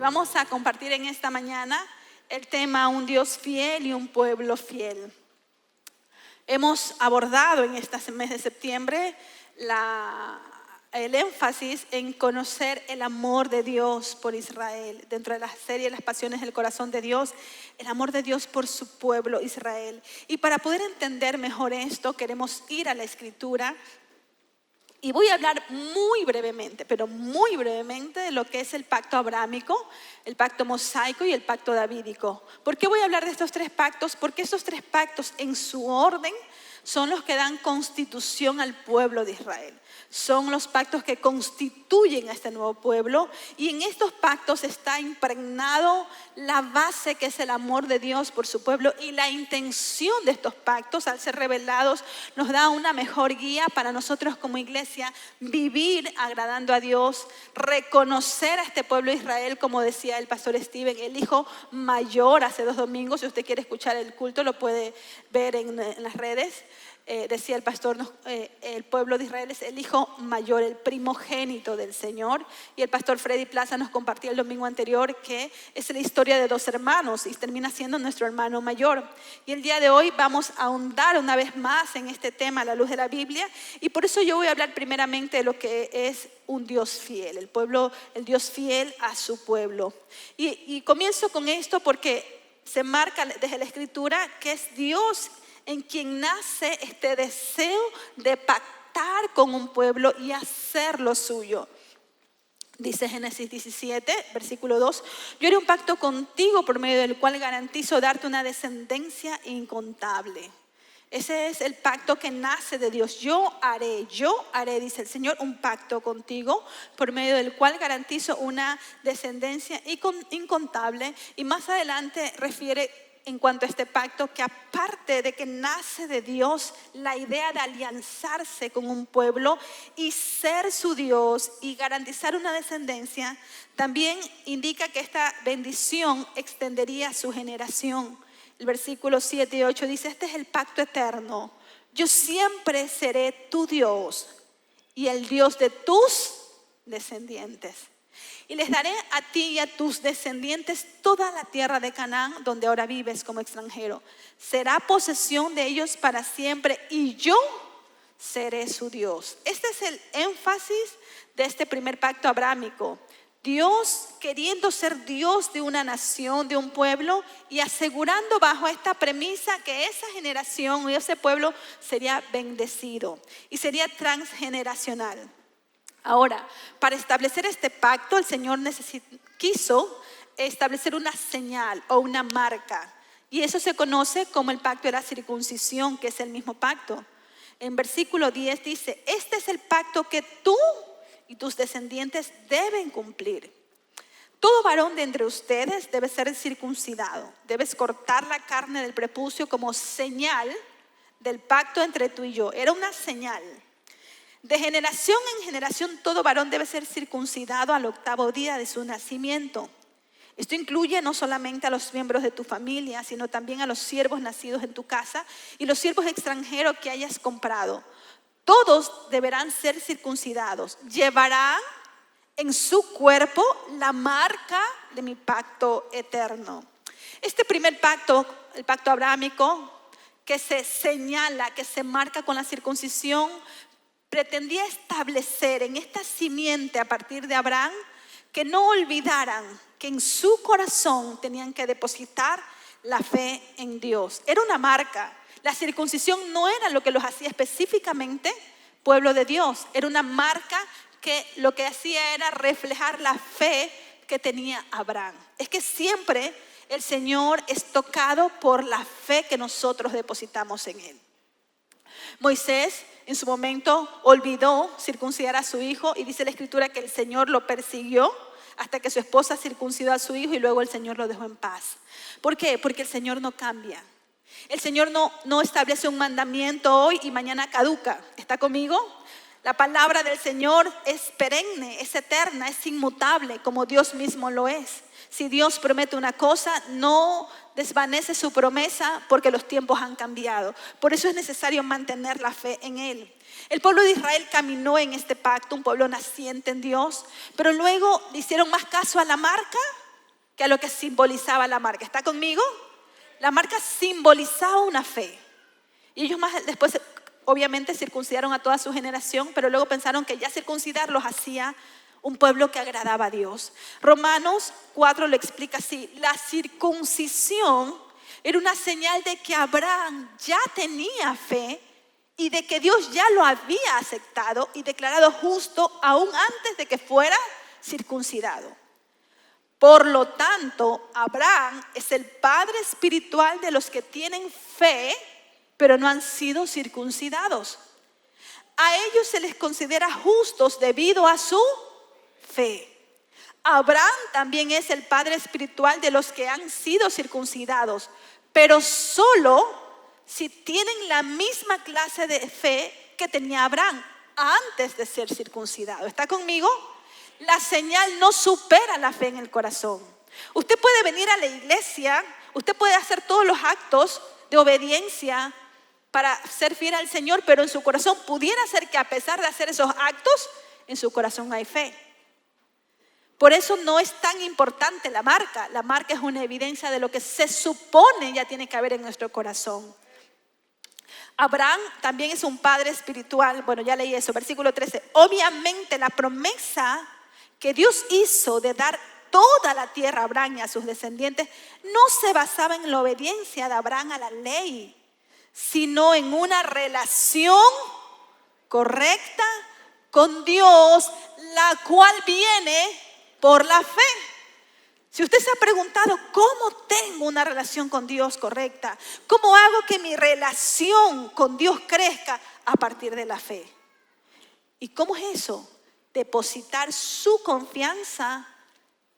vamos a compartir en esta mañana el tema un Dios fiel y un pueblo fiel. Hemos abordado en este mes de septiembre el énfasis en conocer el amor de Dios por Israel. Dentro de la serie Las Pasiones del Corazón de Dios, el amor de Dios por su pueblo Israel. Y para poder entender mejor esto, queremos ir a la Escritura. Y voy a hablar muy brevemente, pero muy brevemente, de lo que es el pacto abrahámico, el pacto mosaico y el pacto davídico. ¿Por qué voy a hablar de estos tres pactos? Porque estos tres pactos en su orden son los que dan constitución al pueblo de Israel. Son los pactos que constituyen a este nuevo pueblo, y en estos pactos está impregnado la base que es el amor de Dios por su pueblo, y la intención de estos pactos, al ser revelados, nos da una mejor guía para nosotros como iglesia vivir agradando a Dios, reconocer a este pueblo de Israel, como decía el pastor Steven, el hijo mayor. Hace 2 domingos, si usted quiere escuchar el culto, lo puede ver en las redes. Decía el pastor, el pueblo de Israel es el hijo mayor, el primogénito del Señor. Y el pastor Freddy Plaza nos compartía el domingo anterior que es la historia de 2 hermanos y termina siendo nuestro hermano mayor. Y el día de hoy vamos a ahondar una vez más en este tema a la luz de la Biblia, y por eso yo voy a hablar primeramente de lo que es un Dios fiel, el Dios fiel a su pueblo. Y comienzo con esto porque se marca desde la Escritura que es Dios en quien nace este deseo de pactar con un pueblo y hacerlo suyo. Dice Génesis 17, versículo 2: yo haré un pacto contigo por medio del cual garantizo darte una descendencia incontable. Ese es el pacto que nace de Dios. Yo haré, dice el Señor, un pacto contigo por medio del cual garantizo una descendencia incontable. Y más adelante refiere en cuanto a este pacto que aparte de que nace de Dios la idea de alianzarse con un pueblo y ser su Dios y garantizar una descendencia, también indica que esta bendición extendería a su generación. El versículo 7 y 8 dice: este es el pacto eterno. Yo siempre seré tu Dios y el Dios de tus descendientes. Y les daré a ti y a tus descendientes toda la tierra de Canaán, donde ahora vives como extranjero. Será posesión de ellos para siempre, y yo seré su Dios. Este es el énfasis de este primer pacto abrahámico. Dios queriendo ser Dios de una nación, de un pueblo, y asegurando bajo esta premisa que esa generación y ese pueblo sería bendecido y sería transgeneracional. Ahora, para establecer este pacto, el Señor quiso establecer una señal o una marca. Y eso se conoce como el pacto de la circuncisión, que es el mismo pacto. En versículo 10 dice: este es el pacto que tú y tus descendientes deben cumplir. Todo varón de entre ustedes debe ser circuncidado. Debes cortar la carne del prepucio como señal del pacto entre tú y yo. Era una señal. De generación en generación todo varón debe ser circuncidado al 8º día de su nacimiento. Esto incluye no solamente a los miembros de tu familia, sino también a los siervos nacidos en tu casa y los siervos extranjeros que hayas comprado. Todos deberán ser circuncidados. Llevarán en su cuerpo la marca de mi pacto eterno. Este primer pacto, el pacto abrahámico, que se señala, que se marca con la circuncisión, pretendía establecer en esta simiente a partir de Abraham que no olvidaran que en su corazón tenían que depositar la fe en Dios. Era una marca. La circuncisión no era lo que los hacía específicamente pueblo de Dios. Era una marca que lo que hacía era reflejar la fe que tenía Abraham. Es que siempre el Señor es tocado por la fe que nosotros depositamos en Él. Moisés en su momento olvidó circuncidar a su hijo, y dice la Escritura que el Señor lo persiguió hasta que su esposa circuncidó a su hijo, y luego el Señor lo dejó en paz. ¿Por qué? Porque el Señor no cambia. El Señor no establece un mandamiento hoy y mañana caduca. ¿Está conmigo? La palabra del Señor es perenne, es eterna, es inmutable, como Dios mismo lo es. Si Dios promete una cosa, no desvanece su promesa porque los tiempos han cambiado. Por eso es necesario mantener la fe en Él. El pueblo de Israel caminó en este pacto, un pueblo naciente en Dios, pero luego le hicieron más caso a la marca que a lo que simbolizaba la marca. ¿Está conmigo? La marca simbolizaba una fe. Y ellos más después, obviamente, circuncidaron a toda su generación, pero luego pensaron que ya circuncidar los hacía un pueblo que agradaba a Dios. Romanos 4 lo explica así: la circuncisión era una señal de que Abraham ya tenía fe y de que Dios ya lo había aceptado y declarado justo aún antes de que fuera circuncidado. Por lo tanto, Abraham es el padre espiritual de los que tienen fe, pero no han sido circuncidados. A ellos se les considera justos debido a su fe. Abraham también es el padre espiritual de los que han sido circuncidados, pero solo si tienen la misma clase de fe que tenía Abraham antes de ser circuncidado. ¿Está conmigo? La señal no supera la fe en el corazón. Usted puede venir a la iglesia, usted puede hacer todos los actos de obediencia para ser fiel al Señor, pero en su corazón pudiera ser que a pesar de hacer esos actos, en su corazón no hay fe. Por eso no es tan importante la marca. La marca es una evidencia de lo que se supone ya tiene que haber en nuestro corazón. Abraham también es un padre espiritual. Bueno, ya leí eso, versículo 13. Obviamente la promesa que Dios hizo de dar toda la tierra a Abraham y a sus descendientes no se basaba en la obediencia de Abraham a la ley, sino en una relación correcta con Dios, la cual viene por la fe. Si usted se ha preguntado, ¿cómo tengo una relación con Dios correcta? ¿Cómo hago que mi relación con Dios crezca? A partir de la fe. ¿Y cómo es eso? Depositar su confianza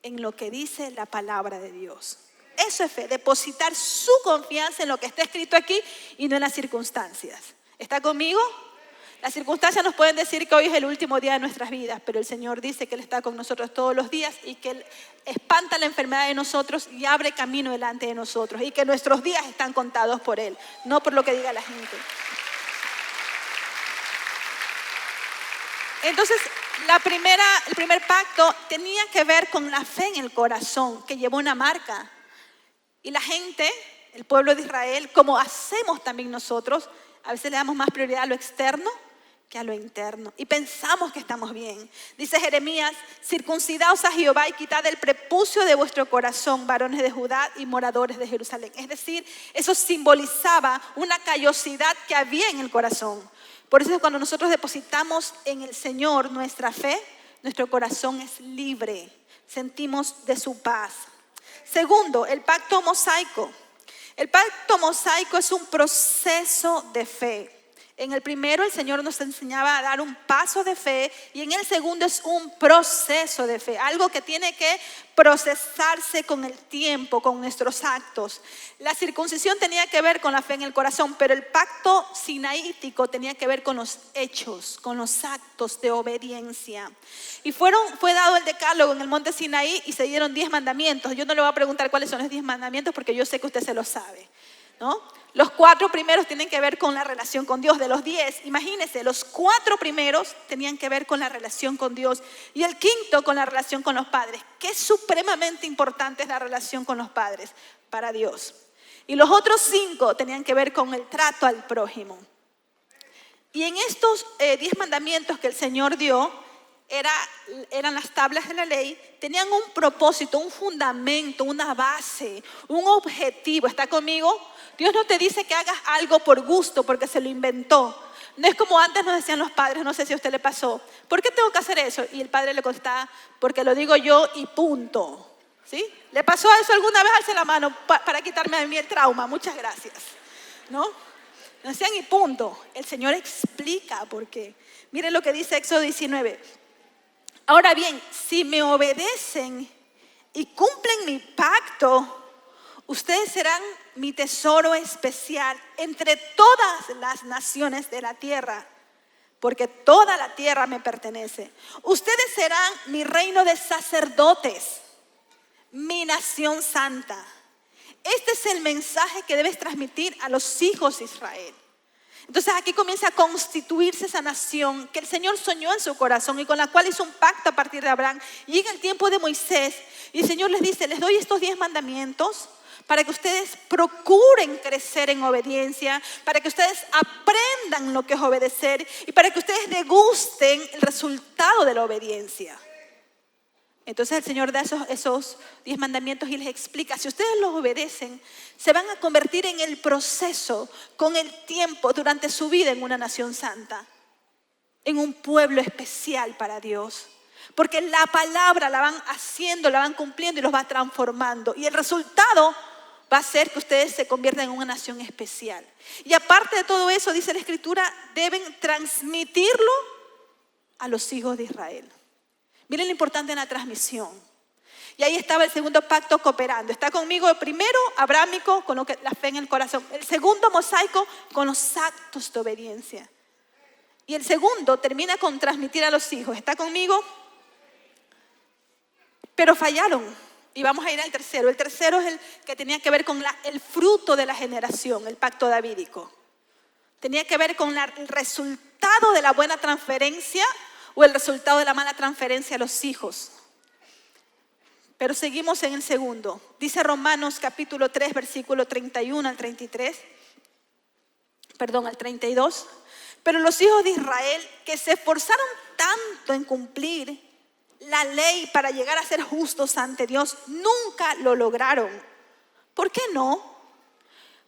en lo que dice la palabra de Dios. Eso es fe, depositar su confianza en lo que está escrito aquí y no en las circunstancias. ¿Está conmigo? Las circunstancias nos pueden decir que hoy es el último día de nuestras vidas, pero el Señor dice que Él está con nosotros todos los días y que Él espanta la enfermedad de nosotros y abre camino delante de nosotros y que nuestros días están contados por Él, no por lo que diga la gente. Entonces, el primer pacto tenía que ver con la fe en el corazón, que llevó una marca. Y la gente, el pueblo de Israel, como hacemos también nosotros, a veces le damos más prioridad a lo externo que a lo interno. Y pensamos que estamos bien. Dice Jeremías: circuncidaos a Jehová y quitad el prepucio de vuestro corazón, varones de Judá y moradores de Jerusalén. Es decir, eso simbolizaba una callosidad que había en el corazón. Por eso cuando nosotros depositamos en el Señor nuestra fe, nuestro corazón es libre. Sentimos de su paz. Segundo, el pacto mosaico. El pacto mosaico es un proceso de fe. En el primero el Señor nos enseñaba a dar un paso de fe y en el segundo es un proceso de fe, algo que tiene que procesarse con el tiempo, con nuestros actos. La circuncisión tenía que ver con la fe en el corazón, pero el pacto sinaítico tenía que ver con los hechos, con los actos de obediencia. Y fue dado el decálogo en el monte Sinaí y se dieron 10 mandamientos. Yo no le voy a preguntar cuáles son los 10 mandamientos porque yo sé que usted se los sabe, ¿no? Los 4 primeros tienen que ver con la relación con Dios. De los 10, imagínense, los 4 primeros tenían que ver con la relación con Dios. Y el quinto con la relación con los padres. Qué supremamente importante es la relación con los padres para Dios. Y los otros 5 tenían que ver con el trato al prójimo. Y en estos 10 mandamientos que el Señor dio, eran las tablas de la ley, tenían un propósito, un fundamento, una base, un objetivo. ¿Está conmigo? Dios no te dice que hagas algo por gusto porque se lo inventó. No es como antes nos decían los padres, no sé si a usted le pasó. ¿Por qué tengo que hacer eso? Y el padre le contestaba, porque lo digo yo y punto. ¿Sí? ¿Le pasó eso alguna vez? Alce la mano para quitarme a mí el trauma. Muchas gracias. ¿No? Nos decían y punto. El Señor explica por qué. Miren lo que dice Éxodo 19. Ahora bien, si me obedecen y cumplen mi pacto, ustedes serán mi tesoro especial entre todas las naciones de la tierra, porque toda la tierra me pertenece. Ustedes serán mi reino de sacerdotes, mi nación santa. Este es el mensaje que debes transmitir a los hijos de Israel. Entonces aquí comienza a constituirse esa nación que el Señor soñó en su corazón y con la cual hizo un pacto a partir de Abraham. Y llega el tiempo de Moisés y el Señor les dice, les doy estos 10 mandamientos para que ustedes procuren crecer en obediencia, para que ustedes aprendan lo que es obedecer y para que ustedes degusten el resultado de la obediencia. Entonces el Señor da esos 10 mandamientos y les explica, si ustedes los obedecen, se van a convertir en el proceso, con el tiempo, durante su vida en una nación santa, en un pueblo especial para Dios. Porque la palabra la van haciendo, la van cumpliendo y los va transformando. Y el resultado va a ser que ustedes se conviertan en una nación especial. Y aparte de todo eso, dice la Escritura, deben transmitirlo a los hijos de Israel. Miren lo importante en la transmisión. Y ahí estaba el segundo pacto cooperando. Está conmigo el primero, abrámico, con lo que la fe en el corazón. El segundo, mosaico, con los actos de obediencia. Y el segundo termina con transmitir a los hijos. ¿Está conmigo? Pero fallaron. Y vamos a ir al tercero. El tercero es el que tenía que ver con el fruto de la generación, el pacto davídico. Tenía que ver con el resultado de la buena transferencia o el resultado de la mala transferencia a los hijos. Pero seguimos en el segundo. Dice Romanos capítulo 3, versículo 31 al 33. Perdón, al 32. Pero los hijos de Israel que se esforzaron tanto en cumplir la ley para llegar a ser justos ante Dios, nunca lo lograron. ¿Por qué no?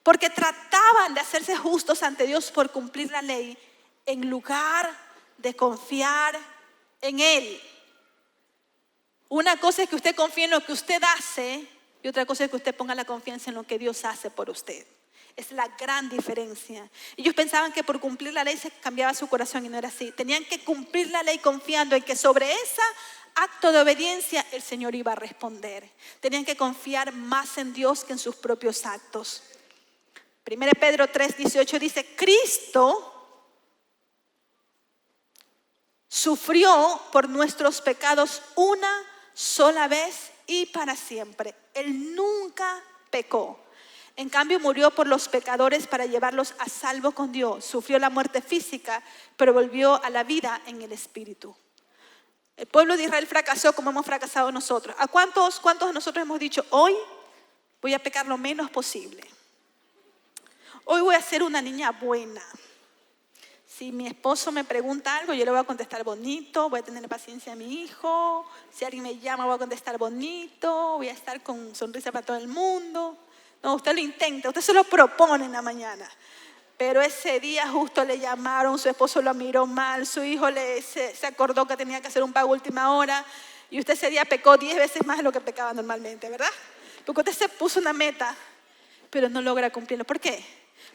Porque trataban de hacerse justos ante Dios por cumplir la ley en lugar de confiar en Él. Una cosa es que usted confíe en lo que usted hace y otra cosa es que usted ponga la confianza en lo que Dios hace por usted. Es la gran diferencia. Ellos pensaban que por cumplir la ley se cambiaba su corazón y no era así. Tenían que cumplir la ley confiando en que sobre ese acto de obediencia el Señor iba a responder. Tenían que confiar más en Dios que en sus propios actos. 1 Pedro 3:18 dice, Cristo sufrió por nuestros pecados una sola vez y para siempre. Él nunca pecó. En cambio murió por los pecadores para llevarlos a salvo con Dios. Sufrió la muerte física, pero volvió a la vida en el Espíritu. El pueblo de Israel fracasó como hemos fracasado nosotros. ¿A cuántos de nosotros hemos dicho, hoy voy a pecar lo menos posible? Hoy voy a ser una niña buena. Si mi esposo me pregunta algo, yo le voy a contestar bonito, voy a tener paciencia a mi hijo. Si alguien me llama, voy a contestar bonito, voy a estar con sonrisa para todo el mundo. No, usted lo intenta, usted se lo propone en la mañana. Pero ese día justo le llamaron, su esposo lo miró mal, su hijo se acordó que tenía que hacer un pago a última hora y usted ese día pecó 10 veces más de lo que pecaba normalmente, ¿verdad? Porque usted se puso una meta, pero no logra cumplirlo. ¿Por qué?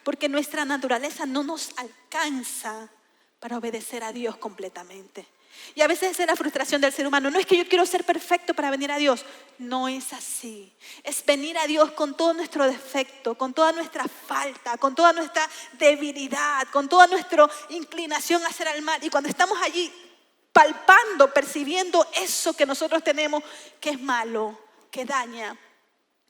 Porque nuestra naturaleza no nos alcanza para obedecer a Dios completamente. Y a veces esa es la frustración del ser humano. No es que yo quiero ser perfecto para venir a Dios. No es así. Es venir a Dios con todo nuestro defecto, con toda nuestra falta, con toda nuestra debilidad, con toda nuestra inclinación a hacer el mal. Y cuando estamos allí palpando, percibiendo eso que nosotros tenemos, que es malo, que daña,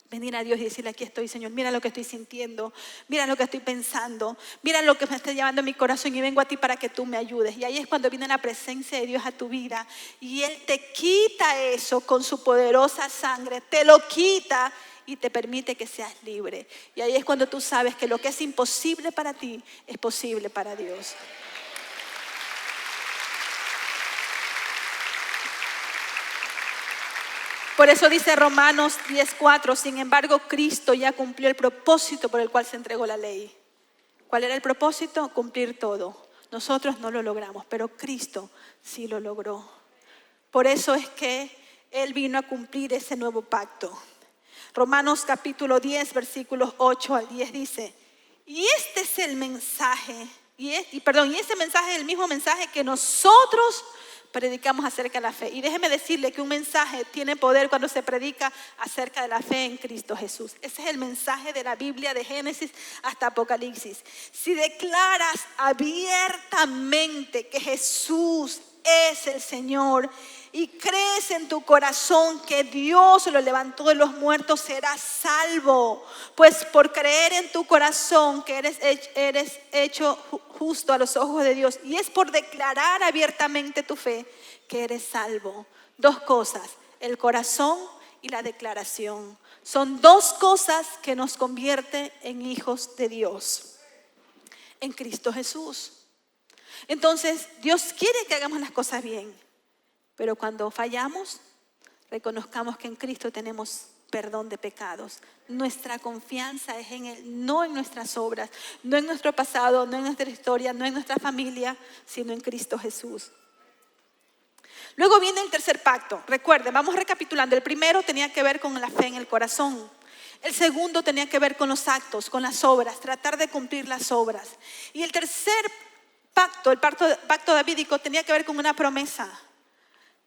venir a Dios y decirle, aquí estoy, Señor, mira lo que estoy sintiendo, mira lo que estoy pensando, mira lo que me está llevando en mi corazón y vengo a ti para que tú me ayudes. Y ahí es cuando viene la presencia de Dios a tu vida y Él te quita eso con su poderosa sangre, te lo quita y te permite que seas libre. Y ahí es cuando tú sabes que lo que es imposible para ti es posible para Dios. Por eso dice Romanos 10:4, sin embargo, Cristo ya cumplió el propósito por el cual se entregó la ley. ¿Cuál era el propósito? Cumplir todo. Nosotros no lo logramos, pero Cristo sí lo logró. Por eso es que Él vino a cumplir ese nuevo pacto. Romanos capítulo 10, versículos 8 al 10 dice, y este es el mensaje, y ese mensaje es el mismo mensaje que nosotros predicamos acerca de la fe. Y déjeme decirle que un mensaje tiene poder cuando se predica acerca de la fe en Cristo Jesús. Ese es el mensaje de la Biblia de Génesis hasta Apocalipsis. Si declaras abiertamente que Jesús es el Señor y crees en tu corazón que Dios lo levantó de los muertos, serás salvo. Pues por creer en tu corazón que eres hecho justo a los ojos de Dios, y es por declarar abiertamente tu fe que eres salvo. Dos cosas, el corazón y la declaración. Son dos cosas que nos convierten en hijos de Dios en Cristo Jesús. Entonces, Dios quiere que hagamos las cosas bien, pero cuando fallamos, reconozcamos que en Cristo tenemos perdón de pecados. Nuestra confianza es en Él, no en nuestras obras, no en nuestro pasado, no en nuestra historia, no en nuestra familia, sino en Cristo Jesús. Luego viene el tercer pacto. Recuerden, vamos recapitulando. El primero tenía que ver con la fe en el corazón. El segundo tenía que ver con los actos, con las obras, tratar de cumplir las obras. Y el tercer pacto, el pacto davídico, tenía que ver con una promesa.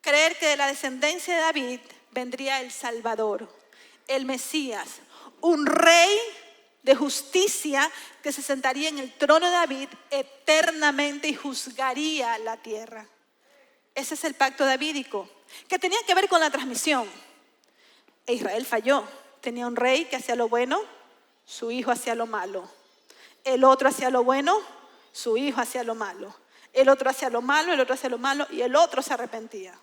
Creer que de la descendencia de David vendría el Salvador, el Mesías, un rey de justicia que se sentaría en el trono de David eternamente y juzgaría la tierra. Ese es el pacto davídico, que tenía que ver con la transmisión. Israel falló. Tenía un rey que hacía lo bueno, su hijo hacía lo malo. El otro hacía lo bueno, su hijo hacía lo malo. El otro hacía lo malo, el otro hacía lo malo y el otro se arrepentía.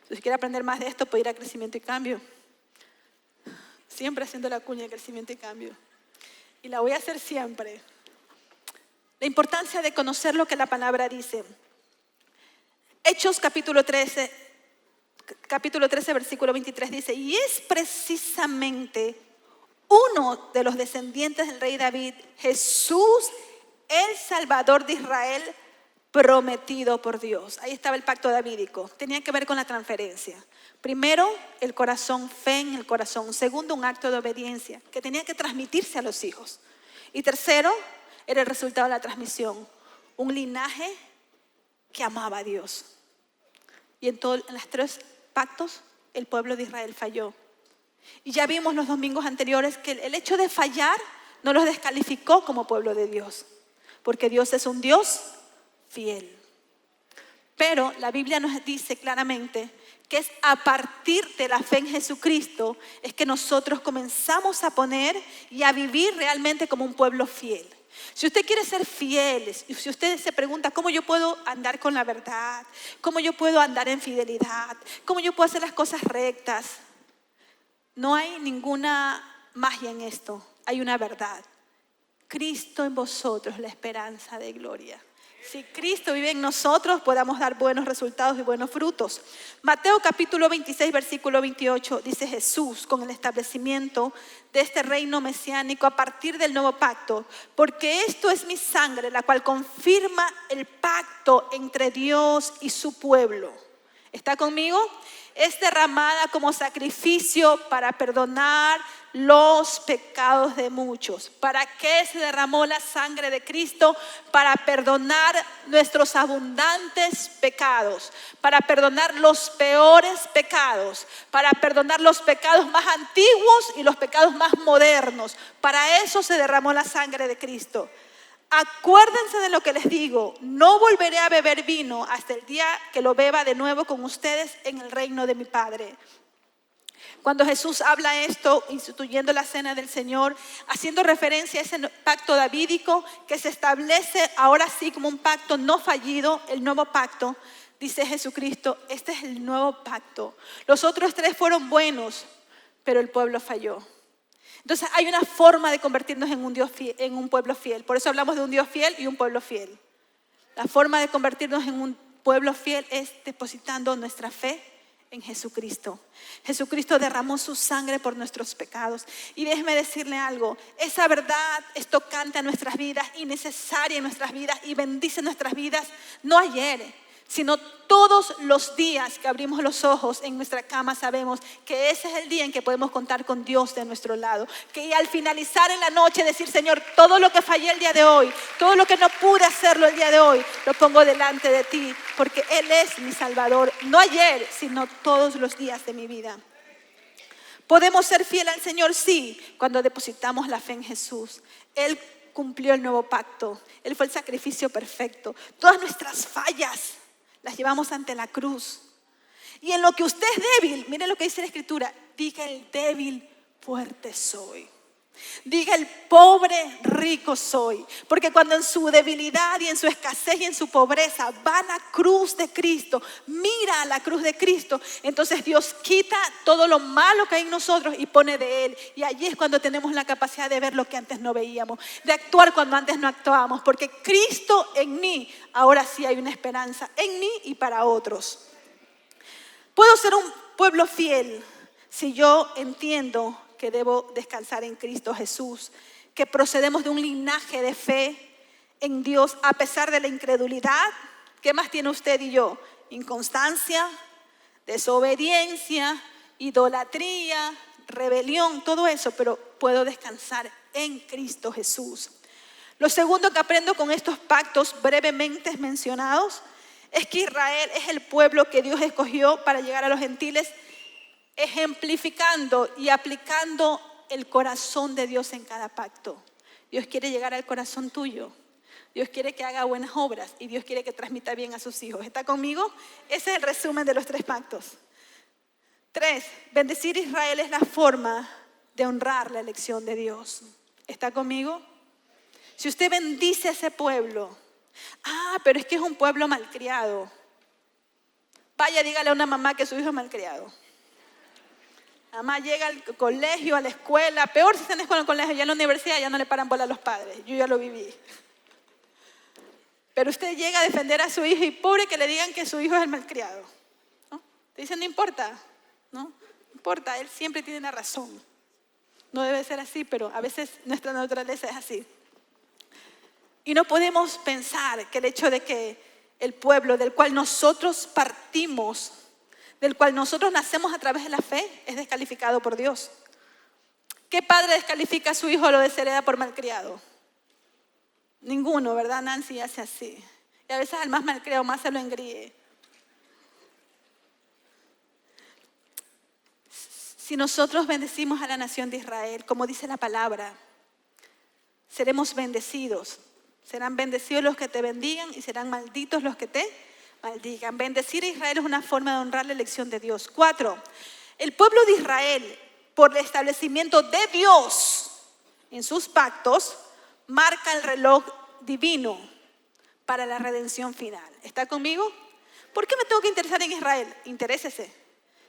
Si quiere aprender más de esto, puede ir a Crecimiento y Cambio. Siempre haciendo la cuña de Crecimiento y Cambio. Y la voy a hacer siempre. La importancia de conocer lo que la palabra dice. Hechos capítulo 13, versículo 23 dice: y es precisamente uno de los descendientes del rey David, Jesús, el Salvador de Israel, prometido por Dios. Ahí estaba el pacto davídico. Tenía que ver con la transferencia. Primero, el corazón, fe en el corazón. Segundo, un acto de obediencia que tenía que transmitirse a los hijos. Y tercero, era el resultado de la transmisión. Un linaje que amaba a Dios. Y en los tres pactos, el pueblo de Israel falló. Y ya vimos los domingos anteriores que el hecho de fallar no los descalificó como pueblo de Dios. Porque Dios es un Dios fiel. Pero la Biblia nos dice claramente que es a partir de la fe en Jesucristo es que nosotros comenzamos a poner y a vivir realmente como un pueblo fiel. Si usted quiere ser fiel, si usted se pregunta cómo yo puedo andar con la verdad, cómo yo puedo andar en fidelidad, cómo yo puedo hacer las cosas rectas, no hay ninguna magia en esto, hay una verdad. Cristo en vosotros, la esperanza de gloria. Si Cristo vive en nosotros, podamos dar buenos resultados y buenos frutos. Mateo capítulo 26, versículo 28, dice Jesús, con el establecimiento de este reino mesiánico a partir del nuevo pacto. Porque esto es mi sangre, la cual confirma el pacto entre Dios y su pueblo. ¿Está conmigo? Es derramada como sacrificio para perdonar los pecados de muchos. ¿Para qué se derramó la sangre de Cristo? Para perdonar nuestros abundantes pecados, para perdonar los peores pecados, para perdonar los pecados más antiguos y los pecados más modernos. Para eso se derramó la sangre de Cristo. Acuérdense de lo que les digo, no volveré a beber vino hasta el día que lo beba de nuevo con ustedes en el reino de mi Padre. Cuando Jesús habla esto, instituyendo la cena del Señor, haciendo referencia a ese pacto davídico que se establece ahora sí como un pacto no fallido, el nuevo pacto, dice Jesucristo, este es el nuevo pacto. Los otros tres fueron buenos, pero el pueblo falló. Entonces hay una forma de convertirnos en un pueblo fiel. Por eso hablamos de un Dios fiel y un pueblo fiel. La forma de convertirnos en un pueblo fiel es depositando nuestra fe en Jesucristo. Jesucristo derramó su sangre por nuestros pecados. Y déjeme decirle algo, esa verdad es tocante a nuestras vidas y necesaria en nuestras vidas y bendice nuestras vidas, no ayer, sino todos los días que abrimos los ojos en nuestra cama sabemos que ese es el día en que podemos contar con Dios de nuestro lado. Que al finalizar en la noche decir, Señor, todo lo que fallé el día de hoy, todo lo que no pude hacerlo el día de hoy, lo pongo delante de ti, porque Él es mi Salvador, no ayer, sino todos los días de mi vida. ¿Podemos ser fieles al Señor? Sí, cuando depositamos la fe en Jesús. Él cumplió el nuevo pacto, Él fue el sacrificio perfecto. Todas nuestras fallas las llevamos ante la cruz. Y en lo que usted es débil, mire lo que dice la Escritura, diga el débil, fuerte soy. Diga el pobre, rico soy. Porque cuando en su debilidad y en su escasez y en su pobreza va a la cruz de Cristo, mira a la cruz de Cristo, entonces Dios quita todo lo malo que hay en nosotros y pone de Él. Y allí es cuando tenemos la capacidad de ver lo que antes no veíamos, de actuar cuando antes no actuábamos. Porque Cristo en mí, ahora sí hay una esperanza en mí y para otros. Puedo ser un pueblo fiel si yo entiendo que debo descansar en Cristo Jesús, que procedemos de un linaje de fe en Dios a pesar de la incredulidad. ¿Qué más tiene usted y yo? Inconstancia, desobediencia, idolatría, rebelión, todo eso, pero puedo descansar en Cristo Jesús. Lo segundo que aprendo con estos pactos brevemente mencionados es que Israel es el pueblo que Dios escogió para llegar a los gentiles, ejemplificando y aplicando el corazón de Dios en cada pacto. Dios quiere llegar al corazón tuyo. Dios quiere que haga buenas obras y Dios quiere que transmita bien a sus hijos. ¿Está conmigo? Ese es el resumen de los 3 pactos. 3. Bendecir a Israel es la forma de honrar la elección de Dios. ¿Está conmigo? Si usted bendice a ese pueblo, pero es que es un pueblo malcriado. Vaya, dígale a una mamá que su hijo es malcriado. La mamá llega al colegio, a la escuela, peor si está en el colegio, ya en la universidad ya no le paran bola a los padres. Yo ya lo viví. Pero usted llega a defender a su hijo y pobre que le digan que su hijo es el malcriado, ¿no? Te dicen, no importa, ¿no? No importa, él siempre tiene la razón. No debe ser así, pero a veces nuestra naturaleza es así. Y no podemos pensar que el hecho de que el pueblo del cual nosotros partimos, del cual nosotros nacemos a través de la fe, es descalificado por Dios. ¿Qué padre descalifica a su hijo o lo deshereda por malcriado? Ninguno, ¿verdad? Nancy hace así. Y a veces al más malcriado más se lo engríe. Si nosotros bendecimos a la nación de Israel, como dice la palabra, seremos bendecidos. Serán bendecidos los que te bendigan y serán malditos los que te maldigan. Bendecir a Israel es una forma de honrar la elección de Dios. 4. El pueblo de Israel, por el establecimiento de Dios en sus pactos, marca el reloj divino para la redención final. ¿Está conmigo? ¿Por qué me tengo que interesar en Israel? Interésese,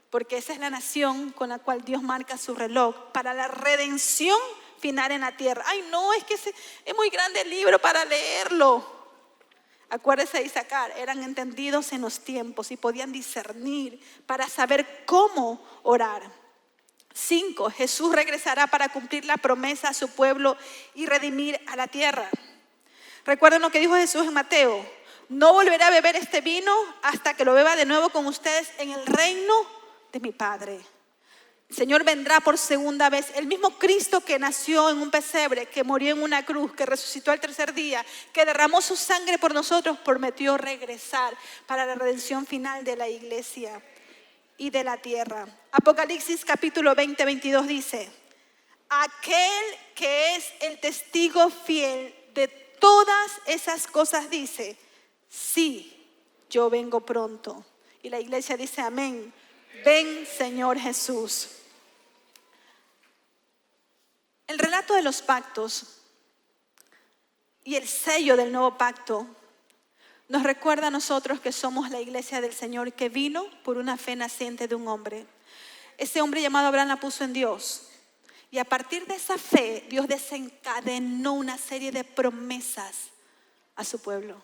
porque esa es la nación con la cual Dios marca su reloj para la redención final en la tierra. Ay, no, es que es muy grande el libro para leerlo. Acuérdese de Isaacar, eran entendidos en los tiempos y podían discernir para saber cómo orar. 5. Jesús regresará para cumplir la promesa a su pueblo y redimir a la tierra. Recuerden lo que dijo Jesús en Mateo: no volveré a beber este vino hasta que lo beba de nuevo con ustedes en el reino de mi Padre. El Señor vendrá por segunda vez. El mismo Cristo que nació en un pesebre, que murió en una cruz, que resucitó al tercer día, que derramó su sangre por nosotros, prometió regresar para la redención final de la iglesia y de la tierra. Apocalipsis capítulo 20, 22 dice: aquel que es el testigo fiel de todas esas cosas dice: sí, yo vengo pronto. Y la iglesia dice amén. Ven, Señor Jesús. El relato de los pactos y el sello del nuevo pacto nos recuerda a nosotros que somos la iglesia del Señor, que vino por una fe naciente de un hombre. Ese hombre llamado Abraham la puso en Dios. Y a partir de esa fe, Dios desencadenó una serie de promesas a su pueblo.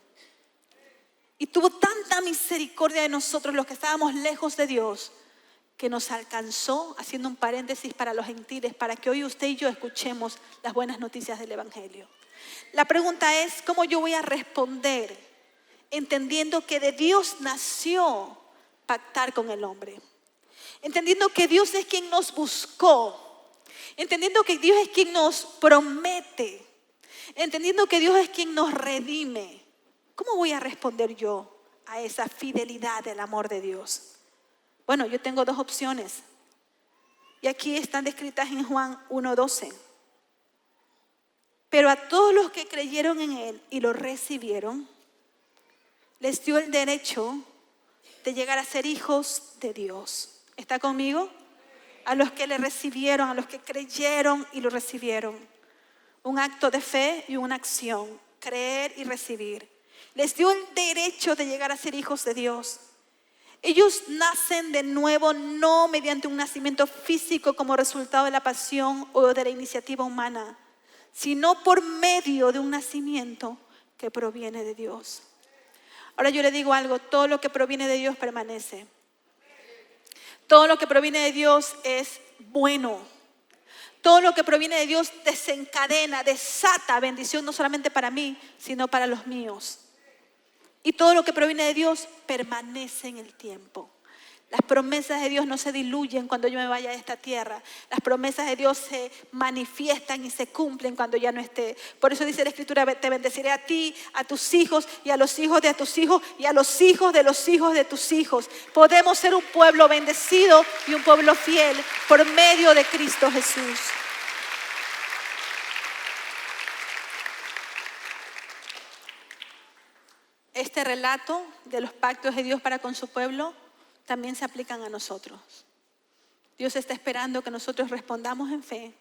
Y tuvo tanta misericordia de nosotros, los que estábamos lejos de Dios, que nos alcanzó, haciendo un paréntesis para los gentiles, para que hoy usted y yo escuchemos las buenas noticias del Evangelio. La pregunta es, ¿cómo yo voy a responder entendiendo que de Dios nació pactar con el hombre? Entendiendo que Dios es quien nos buscó, entendiendo que Dios es quien nos promete, entendiendo que Dios es quien nos redime. ¿Cómo voy a responder yo a esa fidelidad del amor de Dios? Bueno, yo tengo 2 opciones. Y aquí están descritas en Juan 1:12. Pero a todos los que creyeron en Él y lo recibieron, les dio el derecho de llegar a ser hijos de Dios. ¿Está conmigo? A los que le recibieron, a los que creyeron y lo recibieron. Un acto de fe y una acción, creer y recibir. Les dio el derecho de llegar a ser hijos de Dios. Ellos nacen de nuevo no mediante un nacimiento físico como resultado de la pasión o de la iniciativa humana, sino por medio de un nacimiento que proviene de Dios. Ahora yo le digo algo, todo lo que proviene de Dios permanece. Todo lo que proviene de Dios es bueno. Todo lo que proviene de Dios desencadena, desata bendición no solamente para mí, sino para los míos. Y todo lo que proviene de Dios permanece en el tiempo. Las promesas de Dios no se diluyen cuando yo me vaya de esta tierra. Las promesas de Dios se manifiestan y se cumplen cuando ya no esté. Por eso dice la Escritura, te bendeciré a ti, a tus hijos y a los hijos de tus hijos y a los hijos de los hijos de tus hijos. Podemos ser un pueblo bendecido y un pueblo fiel por medio de Cristo Jesús. Este relato de los pactos de Dios para con su pueblo también se aplican a nosotros. Dios está esperando que nosotros respondamos en fe.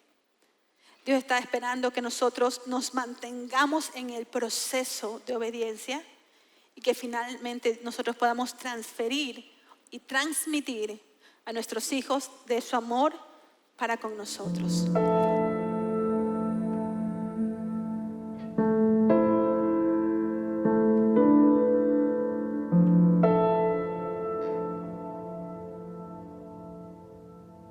Dios está esperando que nosotros nos mantengamos en el proceso de obediencia y que finalmente nosotros podamos transferir y transmitir a nuestros hijos de su amor para con nosotros.